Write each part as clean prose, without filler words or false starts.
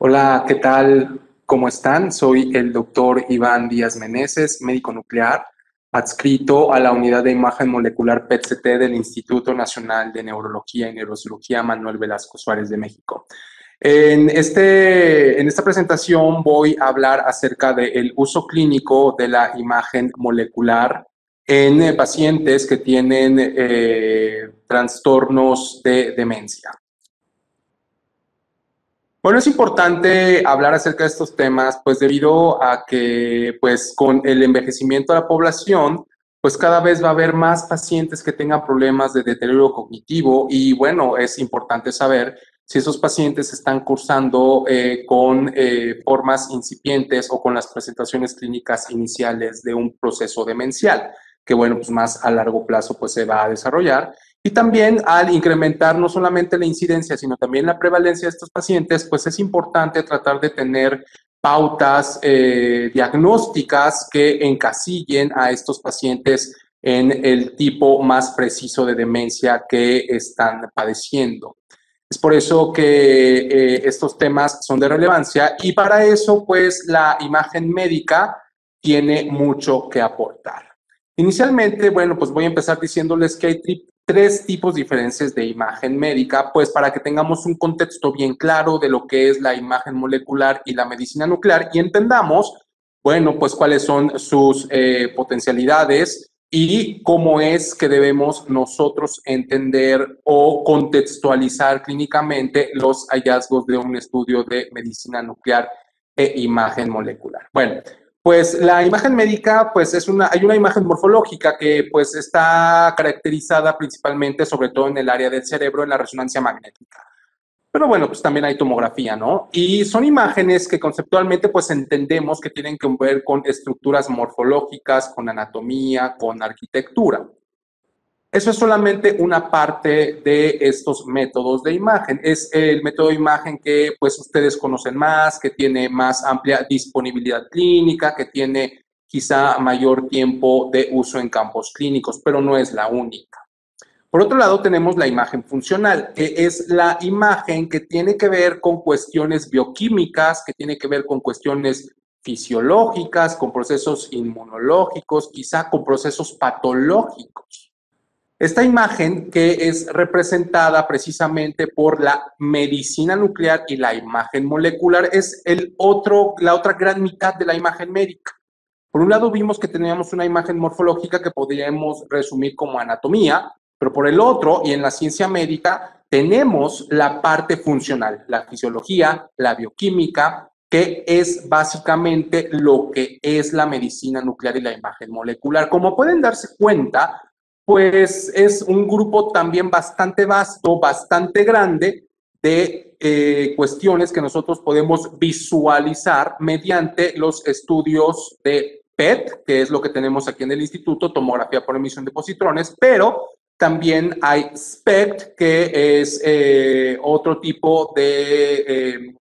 Hola, ¿qué tal? ¿Cómo están? Soy el doctor Iván Díaz Meneses, médico nuclear, adscrito a la unidad de imagen molecular PET-CT del Instituto Nacional de Neurología y Neurocirugía Manuel Velasco Suárez de México. En esta presentación voy a hablar acerca del uso clínico de la imagen molecular en pacientes que tienen trastornos de demencia. Bueno, es importante hablar acerca de estos temas, pues debido a que, pues con el envejecimiento de la población, pues cada vez va a haber más pacientes que tengan problemas de deterioro cognitivo y bueno, es importante saber si esos pacientes están cursando con formas incipientes o con las presentaciones clínicas iniciales de un proceso demencial, que bueno, pues más a largo plazo pues se va a desarrollar. Y también al incrementar no solamente la incidencia, sino también la prevalencia de estos pacientes, pues es importante tratar de tener pautas diagnósticas que encasillen a estos pacientes en el tipo más preciso de demencia que están padeciendo. Es por eso que estos temas son de relevancia y para eso, pues, la imagen médica tiene mucho que aportar. Inicialmente, bueno, pues voy a empezar diciéndoles que hay tres tipos diferentes de imagen médica, pues para que tengamos un contexto bien claro de lo que es la imagen molecular y la medicina nuclear y entendamos, bueno, pues cuáles son sus potencialidades y cómo es que debemos nosotros entender o contextualizar clínicamente los hallazgos de un estudio de medicina nuclear e imagen molecular. Bueno, pues la imagen médica, pues hay una imagen morfológica que pues está caracterizada principalmente, sobre todo en el área del cerebro, en la resonancia magnética. Pero bueno, pues también hay tomografía, ¿no? Y son imágenes que conceptualmente pues entendemos que tienen que ver con estructuras morfológicas, con anatomía, con arquitectura. Eso es solamente una parte de estos métodos de imagen. Es el método de imagen que pues ustedes conocen más, que tiene más amplia disponibilidad clínica, que tiene quizá mayor tiempo de uso en campos clínicos, pero no es la única. Por otro lado, tenemos la imagen funcional, que es la imagen que tiene que ver con cuestiones bioquímicas, que tiene que ver con cuestiones fisiológicas, con procesos inmunológicos, quizá con procesos patológicos. Esta imagen que es representada precisamente por la medicina nuclear y la imagen molecular es la otra gran mitad de la imagen médica. Por un lado vimos que teníamos una imagen morfológica que podríamos resumir como anatomía, pero por el otro, y en la ciencia médica, tenemos la parte funcional, la fisiología, la bioquímica, que es básicamente lo que es la medicina nuclear y la imagen molecular. Como pueden darse cuenta, pues es un grupo también bastante vasto, bastante grande de cuestiones que nosotros podemos visualizar mediante los estudios de PET, que es lo que tenemos aquí en el instituto, tomografía por emisión de positrones, pero también hay SPECT, que es otro tipo de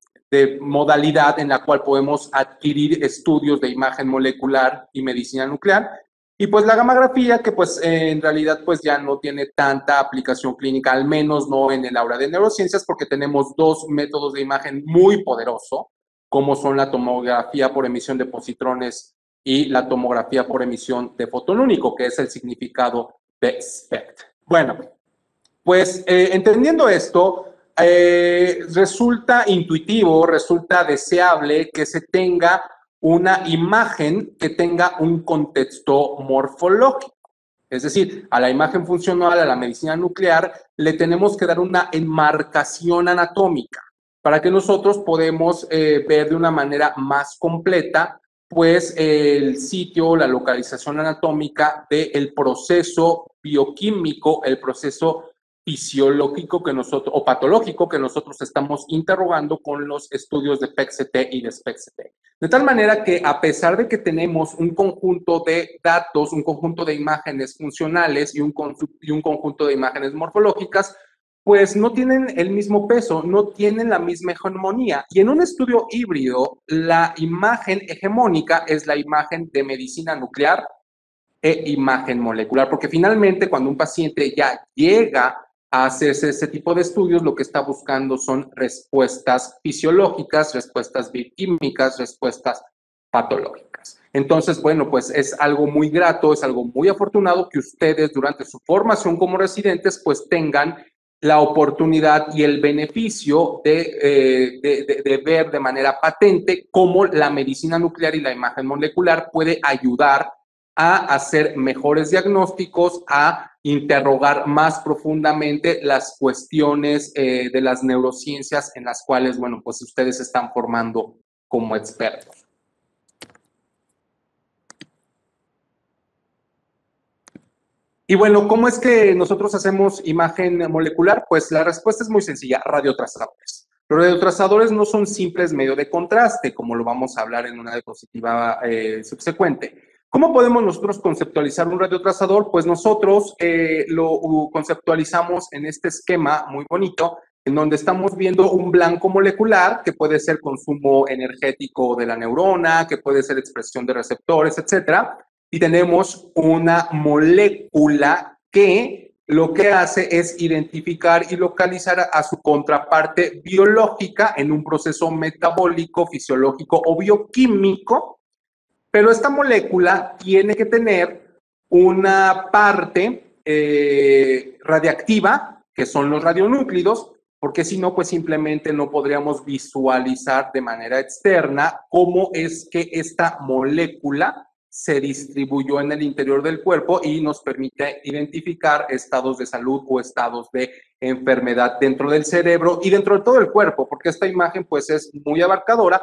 modalidad en la cual podemos adquirir estudios de imagen molecular y medicina nuclear. Y pues la gammagrafía, que pues en realidad pues ya no tiene tanta aplicación clínica, al menos no en el aula de neurociencias, porque tenemos dos métodos de imagen muy poderosos, como son la tomografía por emisión de positrones y la tomografía por emisión de fotón único, que es el significado de SPECT. Bueno, pues entendiendo esto, resulta intuitivo, resulta deseable que se tenga una imagen que tenga un contexto morfológico. Es decir, a la imagen funcional, a la medicina nuclear, le tenemos que dar una enmarcación anatómica para que nosotros podamos ver de una manera más completa pues el sitio, la localización anatómica del proceso bioquímico, el proceso fisiológico que nosotros, o patológico que nosotros estamos interrogando con los estudios de PET-CT y de SPECT-CT. De tal manera que a pesar de que tenemos un conjunto de datos, un conjunto de imágenes funcionales y un conjunto de imágenes morfológicas, pues no tienen el mismo peso, no tienen la misma hegemonía. Y en un estudio híbrido, la imagen hegemónica es la imagen de medicina nuclear e imagen molecular, porque finalmente cuando un paciente ya llega hacerse ese tipo de estudios, lo que está buscando son respuestas fisiológicas, respuestas bioquímicas, respuestas patológicas. Entonces, bueno, pues es algo muy grato, es algo muy afortunado que ustedes durante su formación como residentes pues tengan la oportunidad y el beneficio de ver de manera patente cómo la medicina nuclear y la imagen molecular puede ayudar a hacer mejores diagnósticos, a interrogar más profundamente las cuestiones de las neurociencias en las cuales, bueno, pues ustedes se están formando como expertos. Y bueno, ¿cómo es que nosotros hacemos imagen molecular? Pues la respuesta es muy sencilla, radiotrazadores. Los radiotrazadores no son simples medios de contraste, como lo vamos a hablar en una diapositiva subsecuente. ¿Cómo podemos nosotros conceptualizar un radiotrazador? Pues nosotros lo conceptualizamos en este esquema muy bonito, en donde estamos viendo un blanco molecular que puede ser consumo energético de la neurona, que puede ser expresión de receptores, etcétera. Y tenemos una molécula que lo que hace es identificar y localizar a su contraparte biológica en un proceso metabólico, fisiológico o bioquímico, pero esta molécula tiene que tener una parte radiactiva, que son los radionúclidos, porque si no, pues simplemente no podríamos visualizar de manera externa cómo es que esta molécula se distribuyó en el interior del cuerpo y nos permite identificar estados de salud o estados de enfermedad dentro del cerebro y dentro de todo el cuerpo, porque esta imagen pues es muy abarcadora.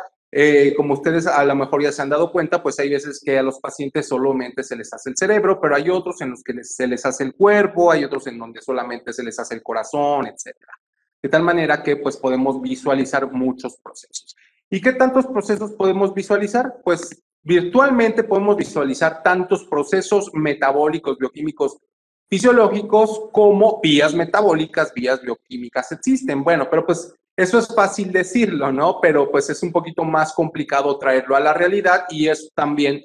Como ustedes a lo mejor ya se han dado cuenta, pues hay veces que a los pacientes solamente se les hace el cerebro, pero hay otros en los que se les hace el cuerpo, hay otros en donde solamente se les hace el corazón, etcétera. De tal manera que pues podemos visualizar muchos procesos. ¿Y qué tantos procesos podemos visualizar? Pues virtualmente podemos visualizar tantos procesos metabólicos, bioquímicos, fisiológicos como vías metabólicas, vías bioquímicas existen. Bueno, pero pues eso es fácil decirlo, ¿no? Pero pues es un poquito más complicado traerlo a la realidad y es también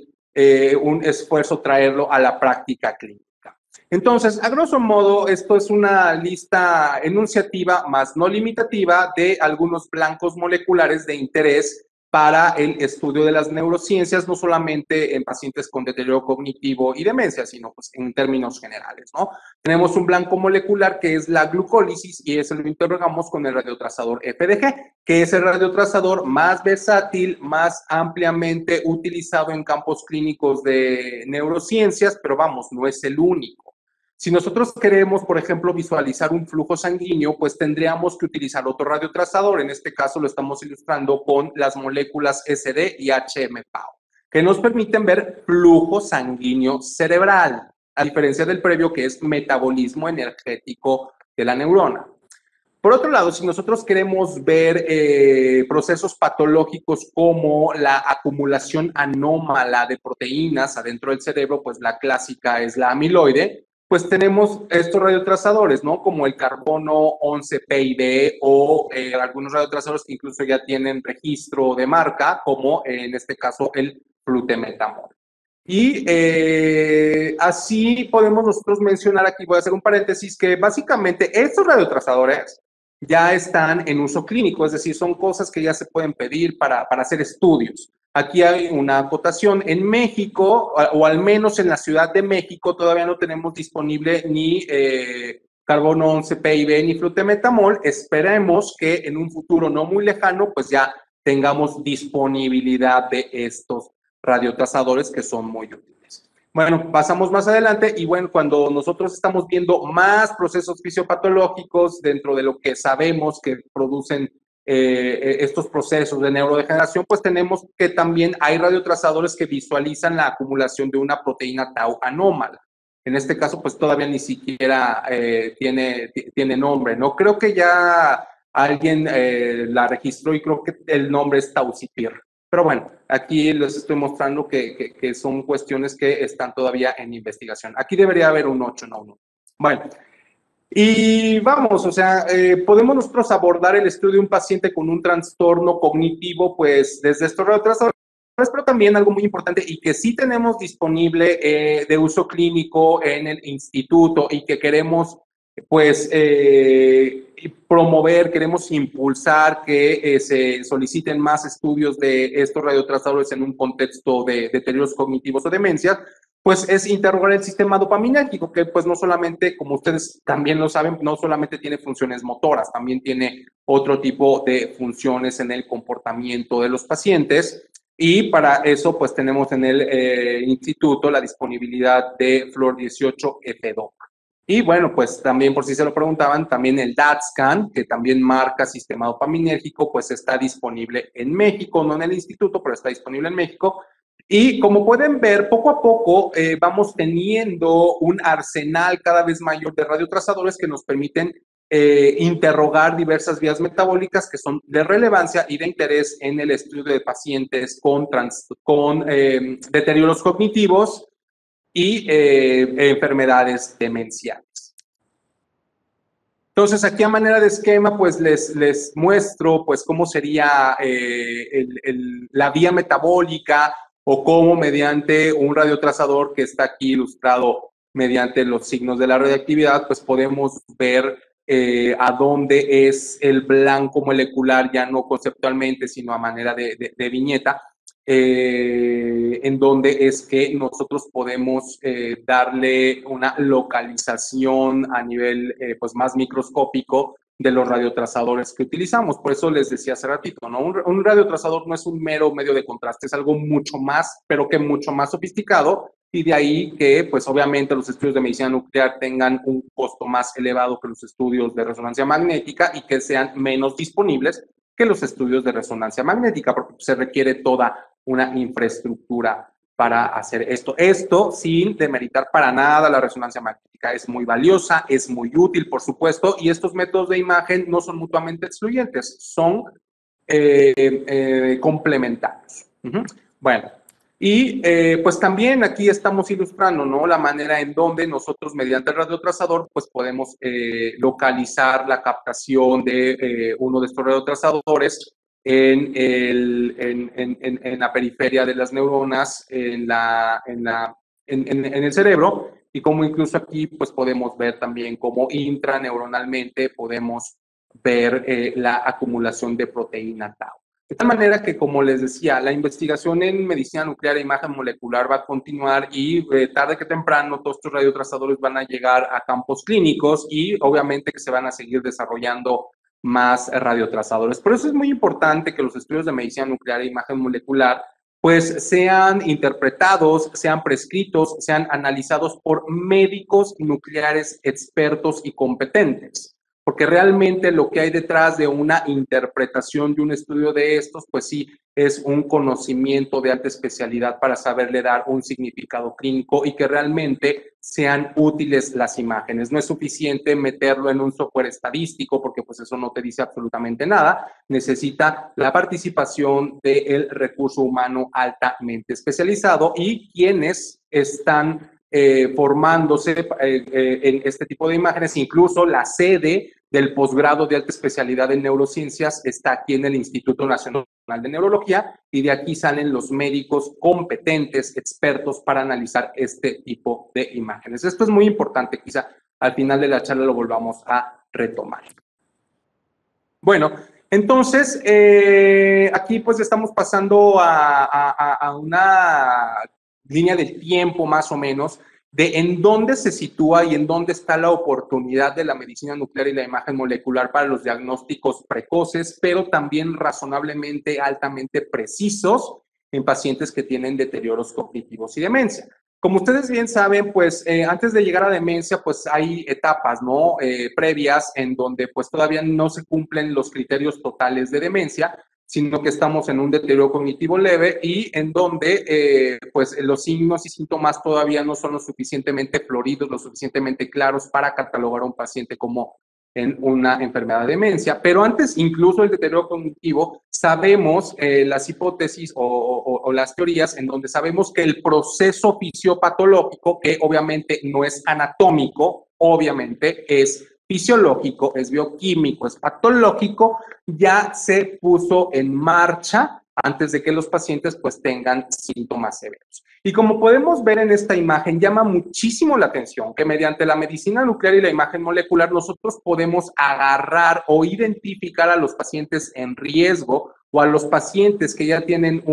un esfuerzo traerlo a la práctica clínica. Entonces, a grosso modo, esto es una lista enunciativa más no limitativa de algunos blancos moleculares de interés para el estudio de las neurociencias, no solamente en pacientes con deterioro cognitivo y demencia, sino pues en términos generales, ¿no? Tenemos un blanco molecular que es la glucólisis y ese lo interrogamos con el radiotrazador FDG, que es el radiotrazador más versátil, más ampliamente utilizado en campos clínicos de neurociencias, pero vamos, no es el único. Si nosotros queremos, por ejemplo, visualizar un flujo sanguíneo, pues tendríamos que utilizar otro radiotrazador. En este caso lo estamos ilustrando con las moléculas SD y HMPAO, que nos permiten ver flujo sanguíneo cerebral, a diferencia del previo que es metabolismo energético de la neurona. Por otro lado, si nosotros queremos ver procesos patológicos como la acumulación anómala de proteínas adentro del cerebro, pues la clásica es la amiloide, pues tenemos estos radiotrazadores, ¿no? Como el carbono 11-PIB o algunos radiotrazadores que incluso ya tienen registro de marca, como en este caso el flutemetamol. Y así podemos nosotros mencionar, aquí voy a hacer un paréntesis, que básicamente estos radiotrazadores ya están en uso clínico, es decir, son cosas que ya se pueden pedir para hacer estudios. Aquí hay una acotación. En México, o al menos en la Ciudad de México, todavía no tenemos disponible ni carbono 11-PIB ni flutemetamol. Esperemos que en un futuro no muy lejano, pues ya tengamos disponibilidad de estos radiotrazadores que son muy útiles. Bueno, pasamos más adelante y bueno, cuando nosotros estamos viendo más procesos fisiopatológicos dentro de lo que sabemos que producen estos procesos de neurodegeneración, pues tenemos que también hay radiotrazadores que visualizan la acumulación de una proteína tau anómala. En este caso, pues todavía ni siquiera tiene nombre, ¿no? Creo que ya alguien la registró y creo que el nombre es Taucipir. Pero bueno, aquí les estoy mostrando que son cuestiones que están todavía en investigación. Aquí debería haber un 8, no un 1. Bueno, y vamos, o sea, podemos nosotros abordar el estudio de un paciente con un trastorno cognitivo, pues desde estos radiotrazadores, pero también algo muy importante y que sí tenemos disponible de uso clínico en el instituto y que queremos pues promover, queremos impulsar que se soliciten más estudios de estos radiotrasadores en un contexto de deterioros cognitivos o demencias, pues es interrogar el sistema dopaminérgico, que pues no solamente, como ustedes también lo saben, no solamente tiene funciones motoras, también tiene otro tipo de funciones en el comportamiento de los pacientes. Y para eso, pues tenemos en el instituto la disponibilidad de Fluor 18 F2. Y bueno, pues también por si se lo preguntaban, también el DAT-Scan, que también marca sistema dopaminérgico, pues está disponible en México, no en el instituto, pero está disponible en México. Y como pueden ver, poco a poco vamos teniendo un arsenal cada vez mayor de radiotrazadores que nos permiten interrogar diversas vías metabólicas que son de relevancia y de interés en el estudio de pacientes con deterioros cognitivos y enfermedades demenciales. Entonces, aquí a manera de esquema, pues les muestro pues cómo sería la vía metabólica o cómo mediante un radiotrazador que está aquí ilustrado mediante los signos de la radioactividad, pues podemos ver a dónde es el blanco molecular, ya no conceptualmente, sino a manera de viñeta, en donde es que nosotros podemos darle una localización a nivel pues más microscópico de los radiotrazadores que utilizamos. Por eso les decía hace ratito, ¿no? Un radiotrazador no es un mero medio de contraste, es algo mucho más, pero que mucho más sofisticado, y de ahí que, pues obviamente, los estudios de medicina nuclear tengan un costo más elevado que los estudios de resonancia magnética y que sean menos disponibles que los estudios de resonancia magnética, porque se requiere toda una infraestructura para hacer esto. Esto sin demeritar para nada la resonancia magnética. Es muy valiosa, es muy útil, por supuesto, y estos métodos de imagen no son mutuamente excluyentes, son complementarios. Bueno, y pues también aquí estamos ilustrando, ¿no? La manera en donde nosotros mediante el radiotrazador pues podemos localizar la captación de uno de estos radiotrazadores en la periferia de las neuronas, en el cerebro, y como incluso aquí pues podemos ver también cómo intraneuronalmente podemos ver la acumulación de proteína tau. De tal manera que, como les decía, la investigación en medicina nuclear e imagen molecular va a continuar y tarde que temprano todos estos radiotrazadores van a llegar a campos clínicos y obviamente que se van a seguir desarrollando más radiotrazadores. Por eso es muy importante que los estudios de medicina nuclear e imagen molecular pues sean interpretados, sean prescritos, sean analizados por médicos nucleares expertos y competentes. Porque realmente lo que hay detrás de una interpretación de un estudio de estos, pues sí, es un conocimiento de alta especialidad para saberle dar un significado clínico y que realmente sean útiles las imágenes. No es suficiente meterlo en un software estadístico porque pues eso no te dice absolutamente nada. Necesita la participación del recurso humano altamente especializado y quienes están formándose en este tipo de imágenes, incluso la sede del posgrado de alta especialidad en neurociencias está aquí en el Instituto Nacional de Neurología y de aquí salen los médicos competentes, expertos para analizar este tipo de imágenes. Esto es muy importante, quizá al final de la charla lo volvamos a retomar. Bueno, entonces aquí pues estamos pasando a una línea del tiempo más o menos de en dónde se sitúa y en dónde está la oportunidad de la medicina nuclear y la imagen molecular para los diagnósticos precoces, pero también razonablemente altamente precisos en pacientes que tienen deterioros cognitivos y demencia. Como ustedes bien saben, pues antes de llegar a demencia, pues hay etapas, ¿no? Previas en donde pues todavía no se cumplen los criterios totales de demencia, sino que estamos en un deterioro cognitivo leve y en donde pues los signos y síntomas todavía no son lo suficientemente floridos, lo suficientemente claros para catalogar a un paciente como en una enfermedad de demencia. Pero antes incluso del deterioro cognitivo, sabemos las hipótesis o las teorías en donde sabemos que el proceso fisiopatológico, que obviamente no es anatómico, obviamente es fisiológico, es bioquímico, es patológico, ya se puso en marcha antes de que los pacientes pues tengan síntomas severos. Y como podemos ver en esta imagen, llama muchísimo la atención que mediante la medicina nuclear y la imagen molecular nosotros podemos agarrar o identificar a los pacientes en riesgo o a los pacientes que ya tienen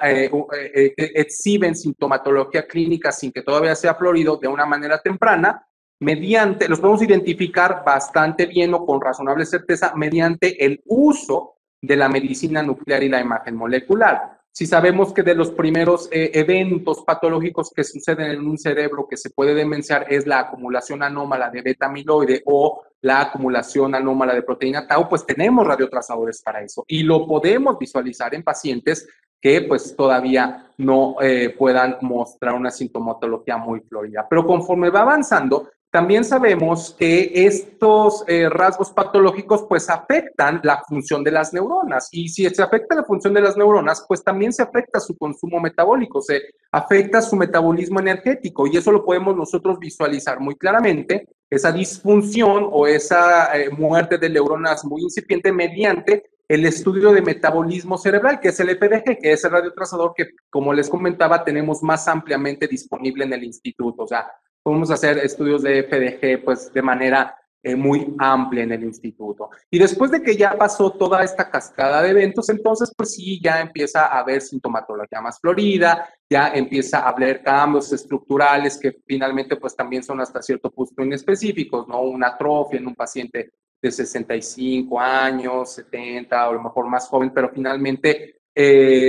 que exhiben sintomatología clínica sin que todavía sea florido de una manera temprana, los podemos identificar bastante bien o con razonable certeza mediante el uso de la medicina nuclear y la imagen molecular. Si sabemos que de los primeros eventos patológicos que suceden en un cerebro que se puede demenciar es la acumulación anómala de beta amiloide o la acumulación anómala de proteína tau, pues tenemos radiotrazadores para eso y lo podemos visualizar en pacientes que pues todavía no puedan mostrar una sintomatología muy florida. Pero conforme va avanzando, también sabemos que estos rasgos patológicos pues afectan la función de las neuronas y si se afecta la función de las neuronas pues también se afecta su consumo metabólico, se afecta su metabolismo energético y eso lo podemos nosotros visualizar muy claramente, esa disfunción o esa muerte de neuronas muy incipiente mediante el estudio de metabolismo cerebral, que es el FDG, que es el radiotrazador que, como les comentaba, tenemos más ampliamente disponible en el instituto. O sea, podemos hacer estudios de FDG pues de manera muy amplia en el instituto. Y después de que ya pasó toda esta cascada de eventos, entonces pues sí, ya empieza a haber sintomatología más florida, ya empieza a haber cambios estructurales que finalmente pues también son hasta cierto punto inespecíficos, ¿no? Una atrofia en un paciente de 65 años, 70 o a lo mejor más joven, pero finalmente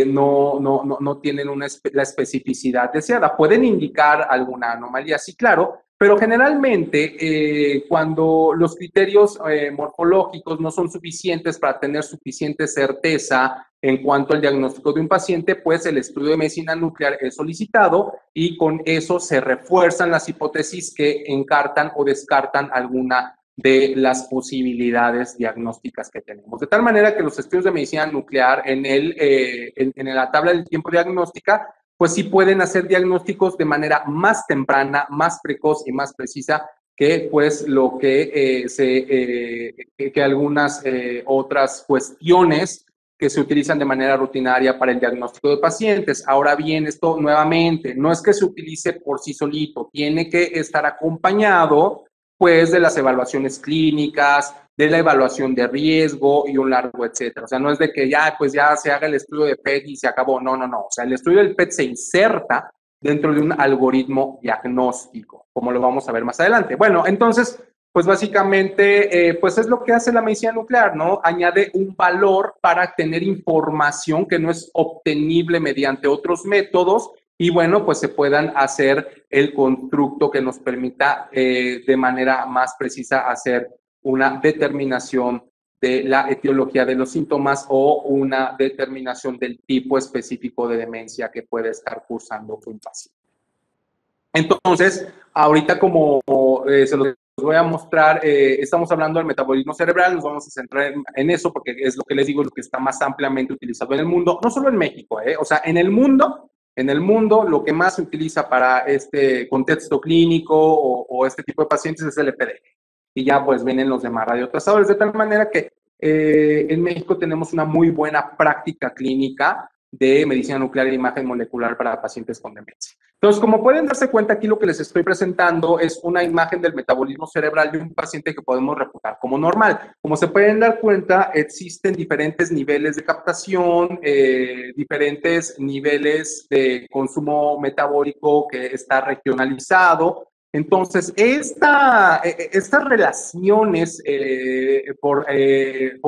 no tienen la especificidad deseada. Pueden indicar alguna anomalía, sí, claro, pero generalmente cuando los criterios morfológicos no son suficientes para tener suficiente certeza en cuanto al diagnóstico de un paciente, pues el estudio de medicina nuclear es solicitado y con eso se refuerzan las hipótesis que encartan o descartan alguna de las posibilidades diagnósticas que tenemos. De tal manera que los estudios de medicina nuclear en la tabla del tiempo diagnóstica, pues sí pueden hacer diagnósticos de manera más temprana, más precoz y más precisa que pues lo que algunas otras cuestiones que se utilizan de manera rutinaria para el diagnóstico de pacientes. Ahora bien, esto nuevamente, no es que se utilice por sí solito, tiene que estar acompañado pues de las evaluaciones clínicas, de la evaluación de riesgo y un largo etcétera. O sea, no es de que ya, pues ya se haga el estudio de PET y se acabó. No, no, no. O sea, el estudio del PET se inserta dentro de un algoritmo diagnóstico, como lo vamos a ver más adelante. Bueno, entonces, pues básicamente, pues es lo que hace la medicina nuclear, ¿no? Añade un valor para tener información que no es obtenible mediante otros métodos y bueno, pues se puedan hacer el constructo que nos permita de manera más precisa hacer una determinación de la etiología de los síntomas o una determinación del tipo específico de demencia que puede estar cursando un paciente. Entonces, ahorita como se los voy a mostrar, estamos hablando del metabolismo cerebral, nos vamos a centrar en eso porque es lo que les digo, lo que está más ampliamente utilizado en el mundo, no solo en México, o sea, en el mundo, lo que más se utiliza para este contexto clínico o este tipo de pacientes es el EPD. Y ya pues vienen los demás radiotrazadores, de tal manera que en México tenemos una muy buena práctica clínica de medicina nuclear e imagen molecular para pacientes con demencia. Entonces, como pueden darse cuenta, aquí lo que les estoy presentando es una imagen del metabolismo cerebral de un paciente que podemos reportar como normal. Como se pueden dar cuenta, existen diferentes niveles de captación, diferentes niveles de consumo metabólico que está regionalizado. Entonces, estas relaciones por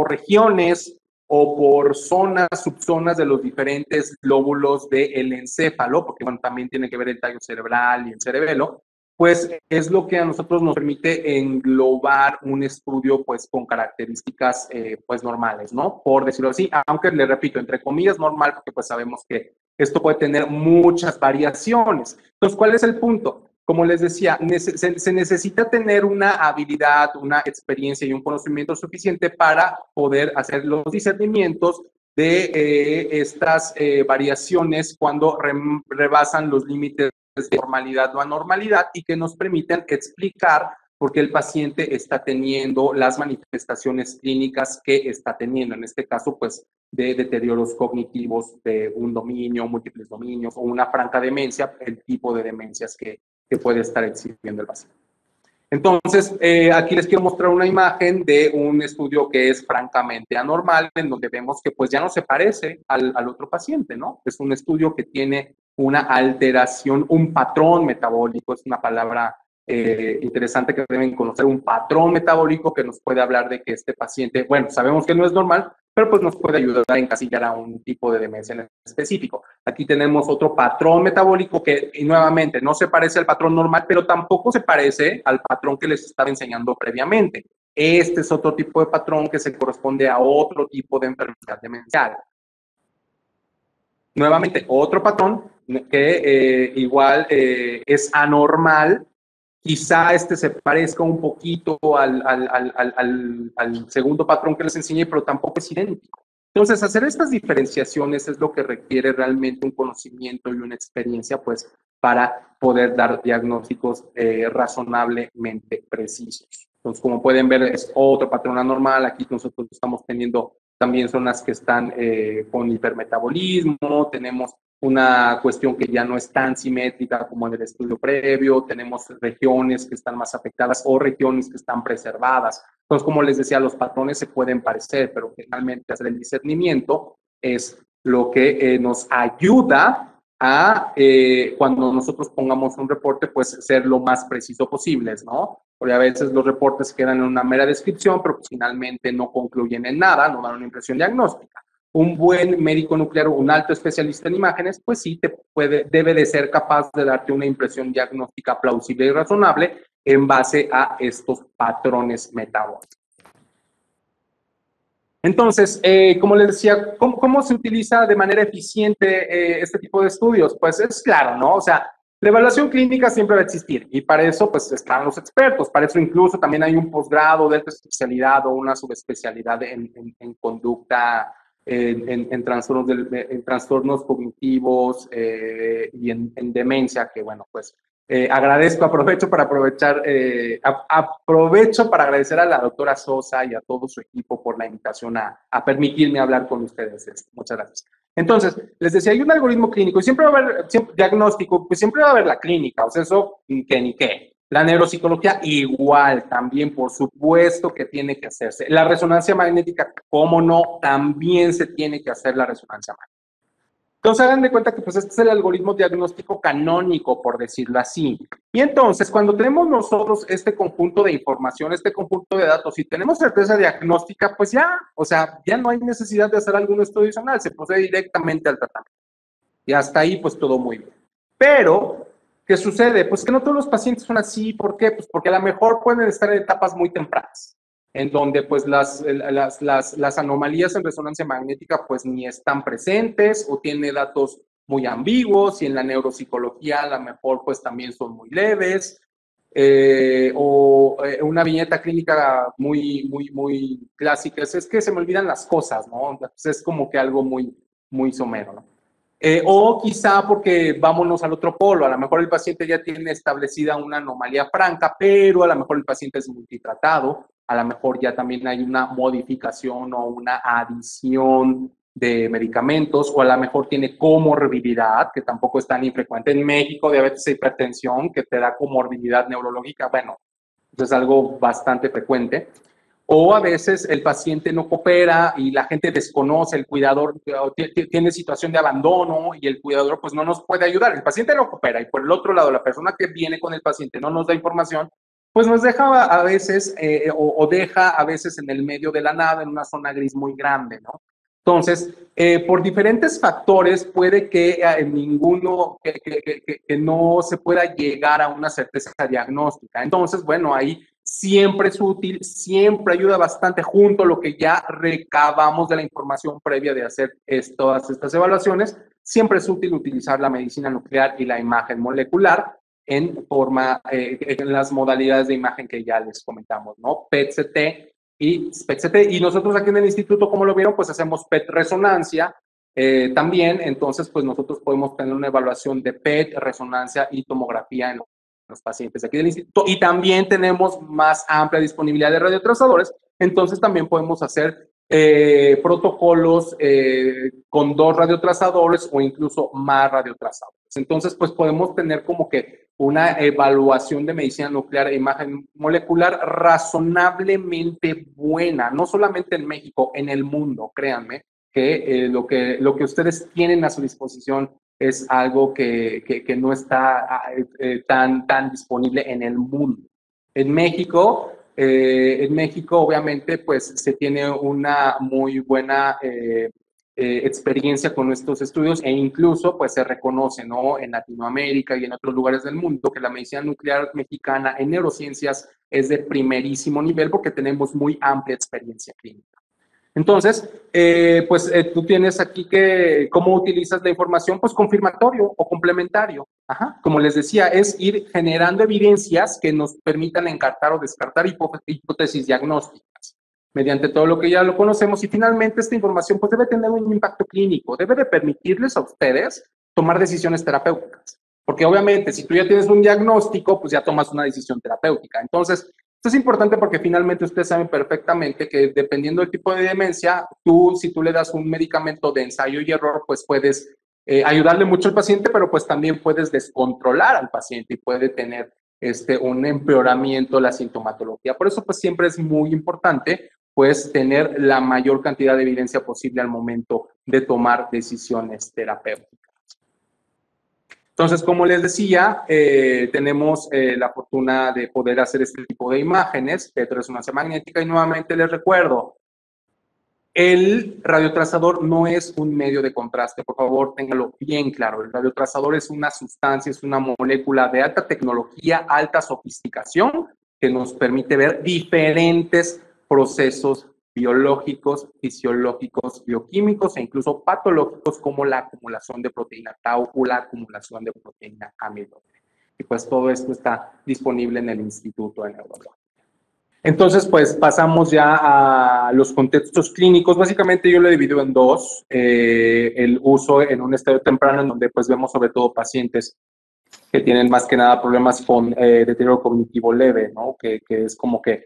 regiones o por zonas, subzonas de los diferentes lóbulos del encéfalo, porque bueno, también tiene que ver el tallo cerebral y el cerebelo, pues es lo que a nosotros nos permite englobar un estudio pues con características pues normales, ¿no? Por decirlo así, aunque le repito, entre comillas normal, porque pues sabemos que esto puede tener muchas variaciones. Entonces, ¿cuál es el punto? Como les decía, se necesita tener una habilidad, una experiencia y un conocimiento suficiente para poder hacer los discernimientos de estas variaciones cuando rebasan los límites de normalidad o anormalidad y que nos permiten explicar porque el paciente está teniendo las manifestaciones clínicas que está teniendo, en este caso, pues, de deterioros cognitivos de un dominio, múltiples dominios o una franca demencia, el tipo de demencias que puede estar exhibiendo el paciente. Entonces, aquí les quiero mostrar una imagen de un estudio que es francamente anormal, en donde vemos que pues ya no se parece al otro paciente, ¿no? Es un estudio que tiene una alteración, un patrón metabólico, es una palabra interesante que deben conocer, un patrón metabólico que nos puede hablar de que este paciente, bueno, sabemos que no es normal, pero pues nos puede ayudar a encasillar a un tipo de demencia en específico. Aquí tenemos otro patrón metabólico que, y nuevamente, no se parece al patrón normal, pero tampoco se parece al patrón que les estaba enseñando previamente. Este es otro tipo de patrón que se corresponde a otro tipo de enfermedad demencial. Nuevamente, otro patrón que igual es anormal. Quizá este se parezca un poquito al segundo patrón que les enseñé, pero tampoco es idéntico. Entonces, hacer estas diferenciaciones es lo que requiere realmente un conocimiento y una experiencia, pues, para poder dar diagnósticos razonablemente precisos. Entonces, como pueden ver, es otro patrón anormal. Aquí nosotros estamos teniendo también zonas que están con hipermetabolismo, tenemos una cuestión que ya no es tan simétrica como en el estudio previo, tenemos regiones que están más afectadas o regiones que están preservadas. Entonces, como les decía, los patrones se pueden parecer, pero finalmente hacer el discernimiento es lo que nos ayuda a, cuando nosotros pongamos un reporte, pues ser lo más preciso posibles, ¿no? Porque a veces los reportes quedan en una mera descripción, pero pues finalmente no concluyen en nada, no dan una impresión diagnóstica. Un buen médico nuclear o un alto especialista en imágenes, pues sí debe de ser capaz de darte una impresión diagnóstica plausible y razonable en base a estos patrones metabólicos. Entonces, como les decía, ¿cómo se utiliza de manera eficiente este tipo de estudios? Pues es claro, ¿no? O sea, la evaluación clínica siempre va a existir y para eso pues están los expertos, para eso incluso también hay un posgrado de alta especialidad o una subespecialidad en conducta, en trastornos cognitivos y en demencia, que bueno, pues aprovecho para agradecer a la doctora Sosa y a todo su equipo por la invitación a permitirme hablar con ustedes. Muchas gracias. Entonces, les decía, hay un algoritmo clínico y siempre va a haber diagnóstico, pues siempre va a haber la clínica, o sea, eso ni qué. La neuropsicología igual, también por supuesto que tiene que hacerse. La resonancia magnética, cómo no, también se tiene que hacer la resonancia magnética. Entonces, hagan de cuenta que pues este es el algoritmo diagnóstico canónico, por decirlo así. Y entonces, cuando tenemos nosotros este conjunto de información, este conjunto de datos, y tenemos certeza diagnóstica, pues ya, o sea, ya no hay necesidad de hacer algún estudio adicional, se procede directamente al tratamiento. Y hasta ahí, pues todo muy bien. Pero, ¿qué sucede? Pues que no todos los pacientes son así. ¿Por qué? Pues porque a lo mejor pueden estar en etapas muy tempranas, en donde pues las anomalías en resonancia magnética pues ni están presentes o tiene datos muy ambiguos y en la neuropsicología a lo mejor pues también son muy leves. Una viñeta clínica muy clásica es que se me olvidan las cosas, ¿no? Entonces es como que algo muy somero, ¿no? O quizá porque vámonos al otro polo, a lo mejor el paciente ya tiene establecida una anomalía franca, pero a lo mejor el paciente es multitratado, a lo mejor ya también hay una modificación o una adición de medicamentos, o a lo mejor tiene comorbilidad, que tampoco es tan infrecuente en México, diabetes e hipertensión, que te da comorbilidad neurológica, bueno, eso es algo bastante frecuente. O a veces el paciente no coopera y la gente desconoce, el cuidador tiene situación de abandono y el cuidador pues no nos puede ayudar. El paciente no coopera y por el otro lado la persona que viene con el paciente no nos da información, pues nos deja a veces o deja a veces en el medio de la nada, en una zona gris muy grande, ¿no? Entonces, por diferentes factores puede que que no se pueda llegar a una certeza diagnóstica. Entonces, bueno, ahí siempre es útil, siempre ayuda bastante junto a lo que ya recabamos de la información previa de hacer todas estas evaluaciones. Siempre es útil utilizar la medicina nuclear y la imagen molecular en las modalidades de imagen que ya les comentamos, ¿no? PET-CT y SPECT-CT. Y nosotros aquí en el instituto, como lo vieron, pues hacemos PET-resonancia también. Entonces, pues nosotros podemos tener una evaluación de PET, resonancia y tomografía en los pacientes aquí del instituto, y también tenemos más amplia disponibilidad de radiotrasadores, entonces también podemos hacer protocolos con 2 radiotrasadores o incluso más radiotrasadores. Entonces, pues podemos tener como que una evaluación de medicina nuclear e imagen molecular razonablemente buena, no solamente en México, en el mundo, créanme, que lo que ustedes tienen a su disposición es algo que no está tan disponible en el mundo. En México, obviamente, pues se tiene una muy buena experiencia con estos estudios e incluso pues se reconoce, ¿no? En Latinoamérica y en otros lugares del mundo que la medicina nuclear mexicana en neurociencias es de primerísimo nivel porque tenemos muy amplia experiencia clínica. Entonces, tú tienes aquí que, ¿cómo utilizas la información? Pues confirmatorio o complementario. Ajá. Como les decía, es ir generando evidencias que nos permitan encartar o descartar hipótesis diagnósticas mediante todo lo que ya lo conocemos y finalmente esta información pues debe tener un impacto clínico, debe de permitirles a ustedes tomar decisiones terapéuticas. Porque obviamente si tú ya tienes un diagnóstico, pues ya tomas una decisión terapéutica. Entonces, esto es importante porque finalmente ustedes saben perfectamente que dependiendo del tipo de demencia, si tú le das un medicamento de ensayo y error, pues puedes ayudarle mucho al paciente, pero pues también puedes descontrolar al paciente y puede tener un empeoramiento de la sintomatología. Por eso pues siempre es muy importante pues tener la mayor cantidad de evidencia posible al momento de tomar decisiones terapéuticas. Entonces, como les decía, tenemos la fortuna de poder hacer este tipo de imágenes de resonancia magnética y nuevamente les recuerdo, el radiotrazador no es un medio de contraste, por favor, ténganlo bien claro. El radiotrazador es una sustancia, es una molécula de alta tecnología, alta sofisticación, que nos permite ver diferentes procesos biológicos, fisiológicos, bioquímicos e incluso patológicos como la acumulación de proteína tau o la acumulación de proteína amiloide. Y pues todo esto está disponible en el Instituto de Neurología. Entonces, pues pasamos ya a los contextos clínicos. Básicamente yo lo divido en dos. El uso en un estadio temprano, en donde pues vemos sobre todo pacientes que tienen más que nada problemas con deterioro cognitivo leve, ¿no? Que es como que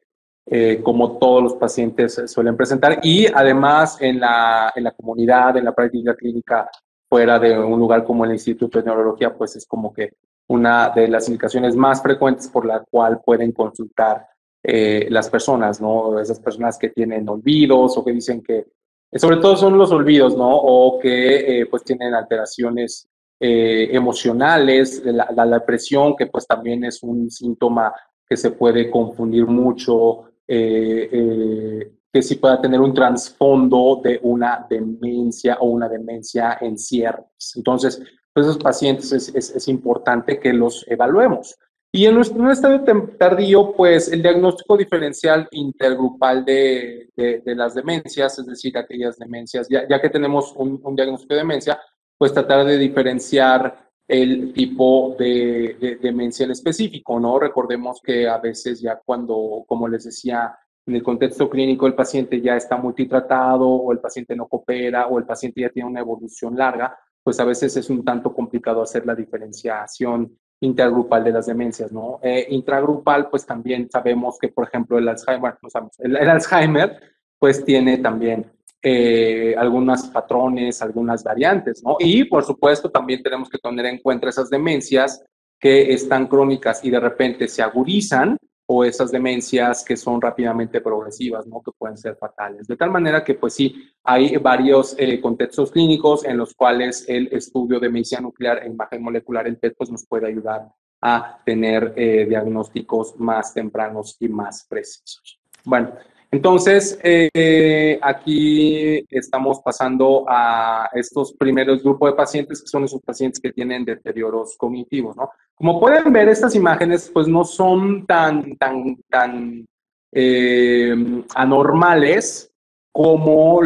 como todos los pacientes suelen presentar. Y además en la comunidad, en la práctica clínica fuera de un lugar como el Instituto de Neurología, pues es como que una de las indicaciones más frecuentes por la cual pueden consultar las personas, ¿no? Esas personas que tienen olvidos o que dicen que, sobre todo son los olvidos, ¿no? O que pues tienen alteraciones emocionales, la depresión, que pues también es un síntoma que se puede confundir mucho, que sí pueda tener un trasfondo de una demencia o una demencia en ciernes. Entonces, pues esos pacientes es importante que los evaluemos. Y en un estadio tardío, pues el diagnóstico diferencial intergrupal de las demencias, es decir, aquellas demencias, ya que tenemos un diagnóstico de demencia, pues tratar de diferenciar el tipo de demencia en específico, ¿no? Recordemos que a veces ya cuando, como les decía, en el contexto clínico el paciente ya está multitratado o el paciente no coopera o el paciente ya tiene una evolución larga, pues a veces es un tanto complicado hacer la diferenciación intergrupal de las demencias, ¿no? Intragrupal, pues también sabemos que, por ejemplo, el Alzheimer, no sabemos, el Alzheimer, pues tiene también algunos patrones, algunas variantes, ¿no? Y, por supuesto, también tenemos que tener en cuenta esas demencias que están crónicas y de repente se agudizan o esas demencias que son rápidamente progresivas, ¿no? Que pueden ser fatales. De tal manera que, pues sí, hay varios contextos clínicos en los cuales el estudio de medicina nuclear e imagen molecular, el PET, pues nos puede ayudar a tener diagnósticos más tempranos y más precisos. Bueno, entonces, aquí estamos pasando a estos primeros grupos de pacientes, que son esos pacientes que tienen deterioros cognitivos, ¿no? Como pueden ver, estas imágenes, pues no son tan anormales como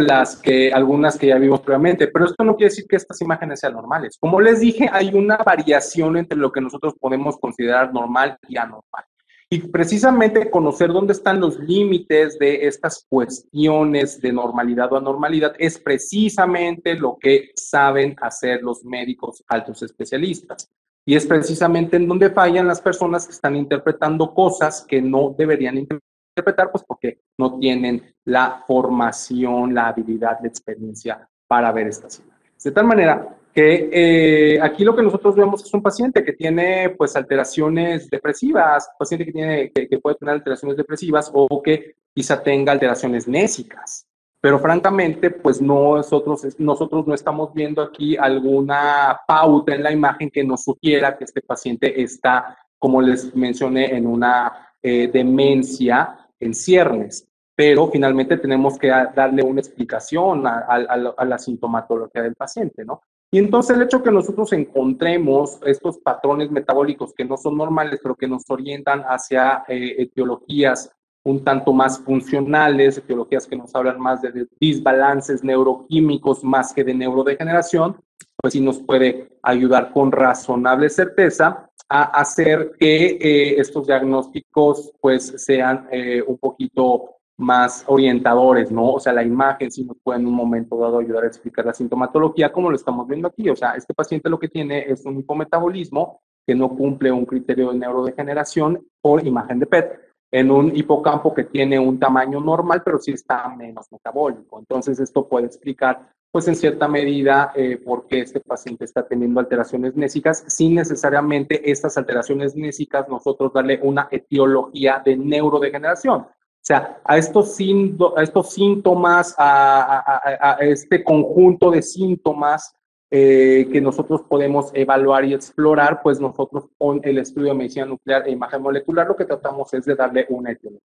algunas que ya vimos previamente, pero esto no quiere decir que estas imágenes sean normales. Como les dije, hay una variación entre lo que nosotros podemos considerar normal y anormal. Y precisamente conocer dónde están los límites de estas cuestiones de normalidad o anormalidad es precisamente lo que saben hacer los médicos altos especialistas. Y es precisamente en donde fallan las personas que están interpretando cosas que no deberían interpretar, pues porque no tienen la formación, la habilidad, la experiencia para ver estas imágenes. De tal manera que aquí lo que nosotros vemos es un paciente que tiene pues alteraciones depresivas, un paciente que puede tener alteraciones depresivas o que quizá tenga alteraciones nésicas. Pero francamente, pues nosotros no estamos viendo aquí alguna pauta en la imagen que nos sugiera que este paciente está, como les mencioné, en una demencia en ciernes. Pero finalmente tenemos que darle una explicación a la sintomatología del paciente, ¿no? Y entonces el hecho que nosotros encontremos estos patrones metabólicos que no son normales, pero que nos orientan hacia etiologías un tanto más funcionales, etiologías que nos hablan más de desbalances neuroquímicos más que de neurodegeneración, pues sí nos puede ayudar con razonable certeza a hacer que estos diagnósticos pues sean un poquito más orientadores, ¿no? O sea, la imagen sí nos puede en un momento dado ayudar a explicar la sintomatología, como lo estamos viendo aquí. O sea, este paciente lo que tiene es un hipometabolismo que no cumple un criterio de neurodegeneración por imagen de PET en un hipocampo que tiene un tamaño normal, pero sí está menos metabólico. Entonces, esto puede explicar, pues en cierta medida, por qué este paciente está teniendo alteraciones nésicas, sin necesariamente estas alteraciones nésicas nosotros darle una etiología de neurodegeneración. O sea, a estos síntomas, a este conjunto de síntomas que nosotros podemos evaluar y explorar, pues nosotros con el estudio de medicina nuclear e imagen molecular lo que tratamos es de darle una etiología.